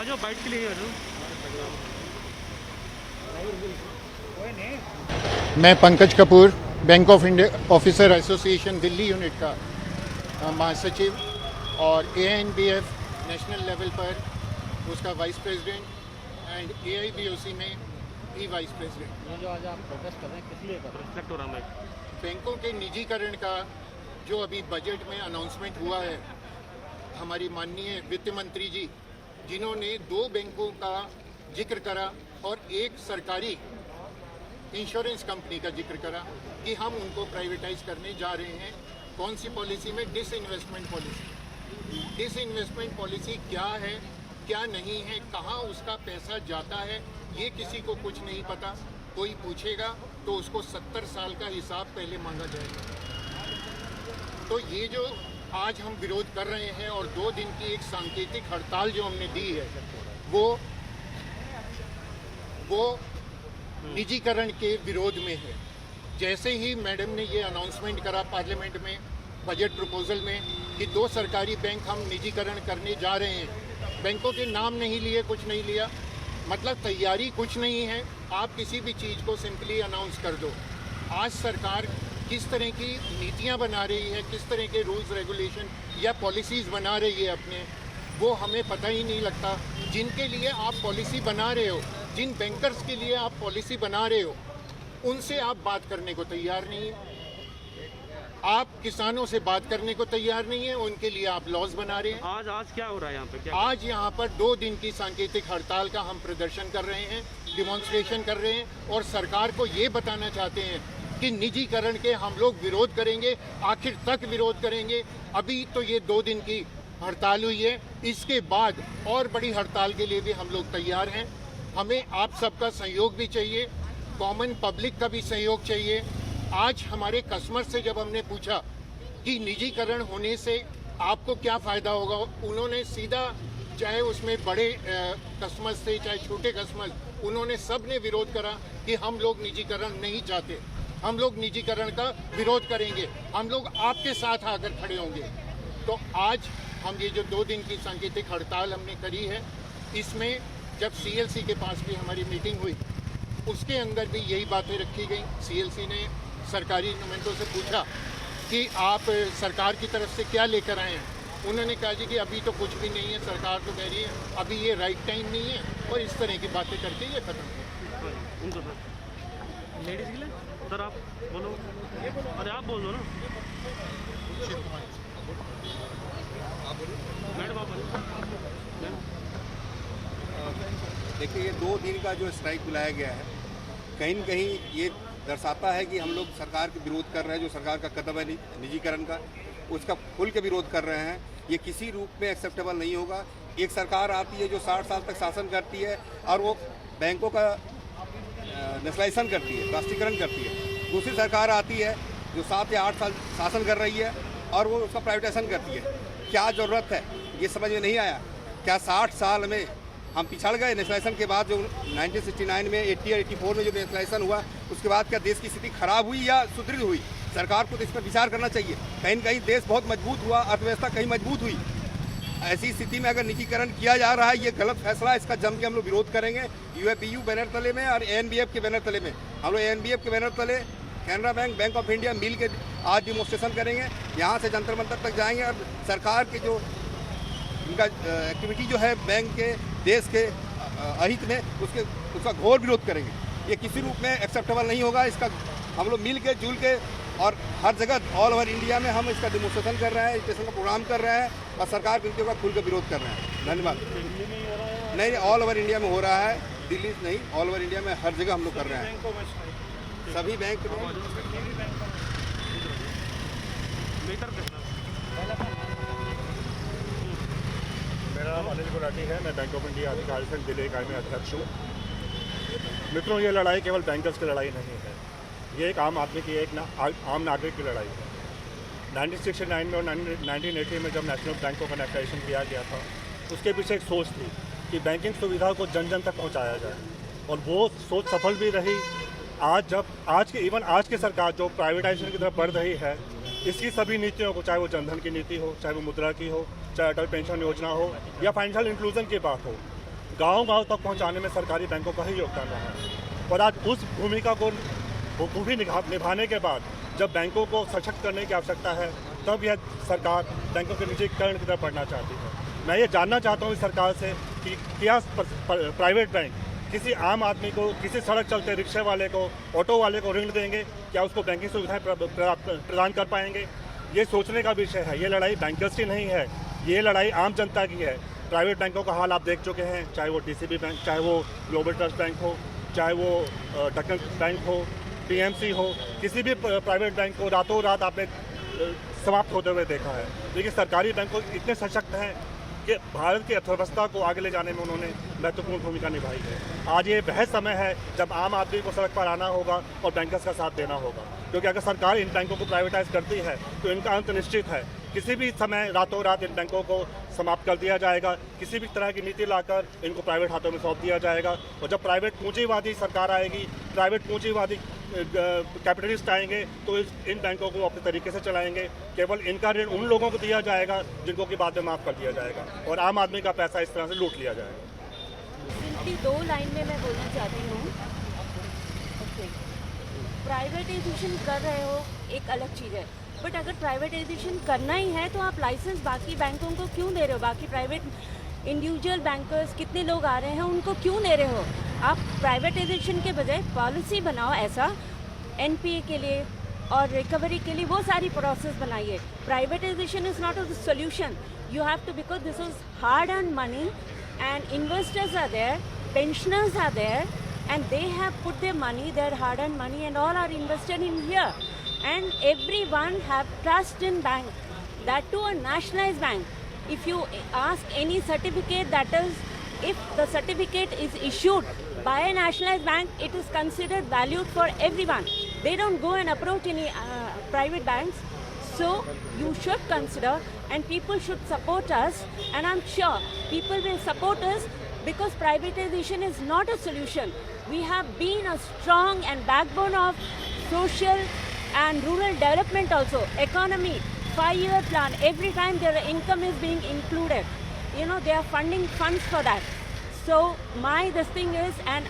आ जाओ बाइट के लिए आ जाओ। मैं Pankaj Kapoor, bank of India officer association Delhi unit का महासचिव और ANBF नेशनल लेवल पर उसका वाइस प्रेसिडेंट एंड AIBOC में भी वाइस प्रेसिडेंट। ये जो आज आप प्रोटेस्ट कर रहे हैं किस लिए कर रहे हैं? रिफ्लेक्ट हो रहा है। बैंकों के निजीकरण का जो अभी बजट में अनाउंसमेंट हुआ है, हमारी माननीय वित्त मंत्री जी जिन्होंने 2 बैंकों का जिक्र करा और एक सरकारी इंश्योरेंस कंपनी का जिक्र करा कि हम उनको प्राइवेटाइज करने जा रहे हैं। कौन सी पॉलिसी में? Disinvestment policy. डिसइन्वेस्टमेंट पॉलिसी क्या है, क्या नहीं है, कहाँ उसका पैसा जाता है, ये किसी को कुछ नहीं पता। कोई पूछेगा तो उसको 70 साल का हिसाब पहले मांगा जाएगा। तो ये जो आज हम विरोध कर रहे हैं और 2 दिन की एक सांकेतिक हड़ताल जो हमने दी है वो निजीकरण के विरोध में है। जैसे ही मैडम ने ये अनाउंसमेंट करा पार्लियामेंट में बजट प्रपोजल में कि 2 सरकारी बैंक हम निजीकरण करने जा रहे हैं, बैंकों के नाम नहीं लिए, कुछ नहीं लिया, मतलब तैयारी कुछ नहीं है। आप किसी भी चीज़ को सिंपली अनाउंस कर दो। आज सरकार किस तरह की नीतियां बना रही है, किस तरह के रूल्स रेगुलेशन या पॉलिसीज़ बना रही है अपने, वो हमें पता ही नहीं लगता। जिनके लिए आप पॉलिसी बना रहे हो, जिन बैंकर्स के लिए आप पॉलिसी बना रहे हो, उनसे आप बात करने को तैयार नहीं है। आप किसानों से बात करने को तैयार नहीं है, उनके लिए आप लॉज बना रहे हैं। आज क्या हो रहा है यहाँ पे? क्या आज यहाँ पर 2 दिन की सांकेतिक हड़ताल का हम प्रदर्शन कर रहे हैं, डिमॉन्स्ट्रेशन कर रहे हैं और सरकार को ये बताना चाहते हैं कि निजीकरण के हम लोग विरोध करेंगे, आखिर तक विरोध करेंगे। अभी तो ये 2 दिन की हड़ताल हुई है, इसके बाद और बड़ी हड़ताल के लिए भी हम लोग तैयार हैं। हमें आप सबका सहयोग भी चाहिए, कॉमन पब्लिक का भी सहयोग चाहिए। आज हमारे कस्टमर से जब हमने पूछा कि निजीकरण होने से आपको क्या फ़ायदा होगा, उन्होंने सीधा, चाहे उसमें बड़े कस्टमर्स थे चाहे छोटे कस्टमर्स, उन्होंने सब ने विरोध करा कि हम लोग निजीकरण नहीं चाहते, हम लोग निजीकरण का विरोध करेंगे, हम लोग आपके साथ आकर खड़े होंगे। तो आज हम ये जो 2 दिन की सांकेतिक हड़ताल हमने करी है, इसमें जब CLC के पास भी हमारी मीटिंग हुई, उसके अंदर भी यही बातें रखी गई। CLC ने सरकारी नुमाइंदों से पूछा कि आप सरकार की तरफ से क्या लेकर आए हैं। उन्होंने कहा जी कि अभी तो कुछ भी नहीं है, सरकार तो कह रही है अभी ये राइट टाइम नहीं है, और इस तरह की बातें करके ये खत्म किया। लेडीज के लिए सर आप बोलो, अरे आप बोल दो ना मैडम, आप बोलो। देखिए, ये 2 दिन का जो स्ट्राइक बुलाया गया है, कहीं न कहीं ये दर्शाता है कि हम लोग सरकार के विरोध कर रहे हैं। जो सरकार का कदम है निजीकरण का, उसका खुल के विरोध कर रहे हैं। ये किसी रूप में एक्सेप्टेबल नहीं होगा। एक सरकार आती है जो 60 साल तक शासन करती है और वो बैंकों का नेशनलाइजेशन करती है, राष्ट्रीयकरण करती है। दूसरी सरकार आती है जो 7 या 8 साल शासन कर रही है और वो उसका प्राइवेटाइजेशन करती है। क्या ज़रूरत है, ये समझ में नहीं आया। क्या 60 साल में हम पिछड़ गए? नेशनलाइजेशन के बाद जो 1969 में 80 और 84 में जो नेशनलाइजेशन हुआ, उसके बाद क्या देश की स्थिति खराब हुई या सुदृढ़ हुई? सरकार को तो इस पर विचार करना चाहिए। कहीं न कहीं देश बहुत मजबूत हुआ, अर्थव्यवस्था कहीं मजबूत हुई। ऐसी स्थिति में अगर निजीकरण किया जा रहा है, ये गलत फैसला है। इसका जम के हम लोग विरोध करेंगे। UAPU बैनर तले में और ANBF के बैनर तले में। हम लोग ANBF के बैनर तले Canara bank, bank of India मिल के आज डिमॉन्स्ट्रेशन करेंगे। यहाँ से जंतर मंतर तक जाएंगे और सरकार के जो इनका एक्टिविटी जो है बैंक के, देश के अहित में, उसका घोर विरोध करेंगे। ये किसी रूप में एक्सेप्टेबल नहीं होगा। इसका हम लोग मिल के जुल के और हर जगह ऑल ओवर इंडिया में हम इसका डिमॉन्स्ट्रेशन कर रहे हैं, स्टेशन का प्रोग्राम कर रहे हैं और सरकार की नीतियों का खुल के विरोध कर रहे हैं। धन्यवाद। नहीं, ऑल ओवर इंडिया में हो रहा है, दिल्ली नहीं, ऑल ओवर इंडिया में हर जगह हम लोग कर रहे हैं। सभी बैंक में मेरा नाम अनिल गुलाटी है। मैं बैंक ऑफ इंडिया अधिकारी संघ दिल्ली इकाई में अध्यक्ष हूँ। मित्रों, ये लड़ाई केवल बैंकर्स की लड़ाई नहीं है, ये एक आम आदमी की, आम नागरिक की लड़ाई है। 1969 में और 1980 में जब नेशनल बैंकों का नेशनलाइजेशन किया गया था, उसके पीछे एक सोच थी कि बैंकिंग सुविधा को जन जन तक पहुँचाया जाए, और वो सोच सफल भी रही। आज की सरकार जो प्राइवेटाइजेशन की तरफ बढ़ रही है, इसकी सभी नीतियों को, चाहे वो जनधन की नीति हो, चाहे वो मुद्रा की हो, चाहे अटल पेंशन योजना हो या फाइनेंशियल इंक्लूजन की बात हो, गांव-गांव तक पहुंचाने में सरकारी बैंकों का ही योगदान रहा है। और आज उस भूमिका को बखूबी निभाने के बाद जब बैंकों को सशक्त करने की आवश्यकता है, तब यह सरकार बैंकों के निजीकरण की तरफ बढ़ना चाहती है। मैं ये जानना चाहता हूँ इस सरकार से कि क्या प्राइवेट बैंक किसी आम आदमी को, किसी सड़क चलते रिक्शे वाले को, ऑटो वाले को ऋण देंगे? क्या उसको बैंकिंग सुविधाएं प्रदान कर पाएंगे? ये सोचने का विषय है। ये लड़ाई बैंकर्स की नहीं है, ये लड़ाई आम जनता की है। प्राइवेट बैंकों का हाल आप देख चुके हैं, चाहे वो डीसीबी बैंक, चाहे वो ग्लोबल ट्रस्ट बैंक हो, चाहे वो डक्कन बैंक हो, टीएमसी हो, किसी भी प्राइवेट बैंक को रातों रात आपने समाप्त होते हुए देखा है। लेकिन सरकारी बैंक इतने सशक्त हैं कि भारत की अर्थव्यवस्था को आगे ले जाने में उन्होंने महत्वपूर्ण भूमिका निभाई है। आज ये वह समय है जब आम आदमी को सड़क पर आना होगा और बैंकर्स का साथ देना होगा, क्योंकि अगर सरकार इन बैंकों को प्राइवेटाइज करती है तो इनका अंत निश्चित है। किसी भी समय रातों रात इन बैंकों को समाप्त कर दिया जाएगा, किसी भी तरह की नीति लाकर इनको प्राइवेट हाथों में सौंप दिया जाएगा। और जब प्राइवेट पूंजीवादी सरकार आएगी, प्राइवेट पूंजीवादी कैपिटलिस्ट आएंगे, तो इन बैंकों को अपने तरीके से चलाएंगे। केवल इनका ऋण उन लोगों को दिया जाएगा जिनको कि बाद में माफ़ कर दिया जाएगा, और आम आदमी का पैसा इस तरह से लूट लिया जाएगा। सिंपली 2 लाइन में मैं बोलना चाहती हूँ। प्राइवेटाइजेशन कर रहे हो एक अलग चीज़ है, बट अगर प्राइवेटाइजेशन करना ही है तो आप लाइसेंस बाकी बैंकों को क्यों दे रहे हो? बाकी प्राइवेट इंडिविजुअल बैंकर्स कितने लोग आ रहे हैं, उनको क्यों दे रहे हो? आप प्राइवेटाइजेशन के बजाय पॉलिसी बनाओ ऐसा एनपीए के लिए और रिकवरी के लिए, वो सारी प्रोसेस बनाइए। Privatisation is not a solution. You have to, because this is hard earn money and investors are there, pensioners are there, and they have put their money, their hard-earned money, and all are invested in here. And everyone have trust in bank, that too a nationalized bank. If you ask any certificate, that is, if the certificate is issued by a nationalized bank, it is considered valued for everyone. They don't go and approach any private banks. So you should consider, and people should support us, and I'm sure people will support us, because privatization is not a solution. We have been a strong and backbone of social and rural development also. Economy, 5-year plan, every time their income is being included. You know, they are funding funds for that. So this thing is, and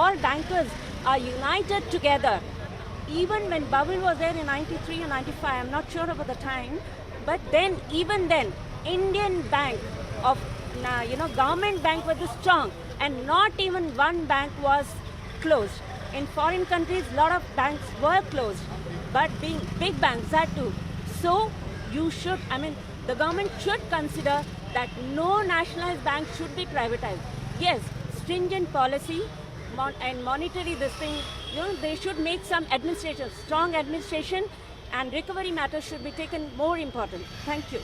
all bankers are united together. Even when bubble was there in 93 and 95, I'm not sure about the time, but then, even then, Indian bank of, government bank was strong, and not even one bank was closed. In foreign countries, a lot of banks were closed, but being big banks, that too. So you should, the government should consider that no nationalized bank should be privatized. Yes, stringent policy and monetary this thing, they should make some administration, strong administration, and recovery matters should be taken more important. Thank you.